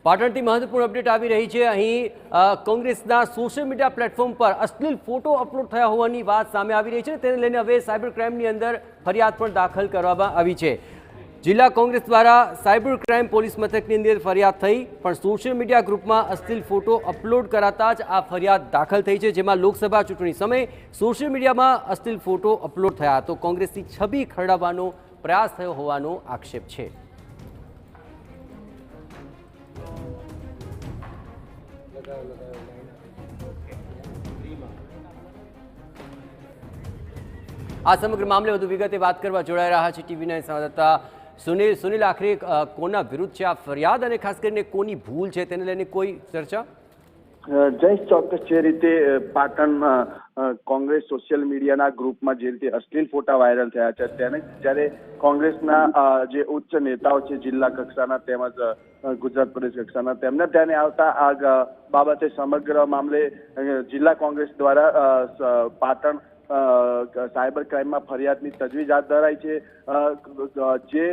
પાટણથી મહત્વપૂર્ણ અપડેટ આવી રહી છે। અહીં કોંગ્રેસના સોશિયલ મીડિયા પ્લેટફોર્મ પર અશ્લીલ ફોટો અપલોડ થયા હોવાની વાત સામે આવી રહી છે। તેને લઈને હવે સાયબર ક્રાઇમની અંદર ફરિયાદ પણ દાખલ કરવામાં આવી છે। જિલ્લા કોંગ્રેસ દ્વારા સાયબર ક્રાઇમ પોલીસ મથકની અંદર ફરિયાદ થઈ, પણ સોશિયલ મીડિયા ગ્રુપમાં અશ્લીલ ફોટો અપલોડ કરાતા જ આ ફરિયાદ દાખલ થઈ છે, જેમાં લોકસભા ચૂંટણી સમયે સોશિયલ મીડિયામાં અશ્લીલ ફોટો અપલોડ થયા તો કોંગ્રેસની છબી ખરડાવવાનો પ્રયાસ થયો હોવાનો આક્ષેપ છે। આ સમગ્ર મામલે વધુ વિગતે વાત કરવા જોડાઈ રહ્યા છે ટીવીના સંવાદદાતા સુનિલ। આખરે કોના વિરુદ્ધ છે આ ફરિયાદ અને ખાસ કરીને કોની ભૂલ છે તેને લઈને કોઈ ચર્ચા? જયેશ, ચોક્કસ જે રીતે પાટણ કોંગ્રેસ સોશિયલ મીડિયાના ગ્રુપમાં જે રીતે અશ્લીલ ફોટા વાયરલ થયા છે, તેને જ્યારે કોંગ્રેસના જે ઉચ્ચ નેતાઓ છે જિલ્લા કક્ષાના તેમજ ગુજરાત પ્રદેશ કક્ષાના, તેમને ધ્યાને આવતા આ બાબતે સમગ્ર મામલે જિલ્લા કોંગ્રેસ દ્વારા પાટણ સાયબર ક્રાઇમમાં ફરિયાદની તજવીજ હાથ ધરાઈ છે।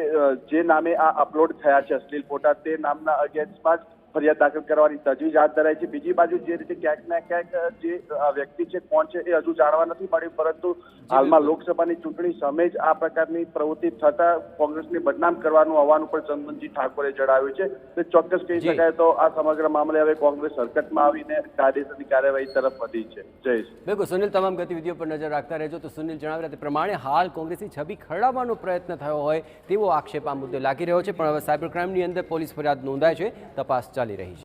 જે નામે આ અપલોડ થયા છે અશ્લીલ ફોટા, તે નામના અગેન્સ્ટમાં જ ફરિયાદ દાખલ કરવાની તજવીજ હાથ ધરાઈ છે। બીજી બાજુ જે રીતે ક્યાંક ને ક્યાંક જે વ્યક્તિ છે કોણ છે એ હજુ જાણવા નથી મળ્યું, પરંતુ હાલમાં લોકસભાની ચૂંટણી સમયે જ આ પ્રકારની પ્રવૃત્તિ થતા કોંગ્રેસને બદનામ કરવાનું હોવાનું પણ ચંદનજી ઠાકોરે જણાવ્યું છે। તે ચોક્કસ કહી શકાય તો આ સમગ્ર મામલે હવે કોંગ્રેસ હરકતમાં આવીને કાયદેસરની કાર્યવાહી તરફ વધી છે। જયેશ, બિલકુલ સુનિલ, તમામ ગતિવિધિઓ પર નજર રાખતા રહેજો। તો સુનિલ જણાવી રહ્યા તે પ્રમાણે હાલ કોંગ્રેસની છબી ખરડાવવાનો પ્રયત્ન થયો હોય તેવો આક્ષેપ આ મુદ્દે લાગી રહ્યો છે, પણ હવે સાયબર ક્રાઇમની અંદર પોલીસ ફરિયાદ નોંધાય છે, તપાસ ચાલી રહી છે।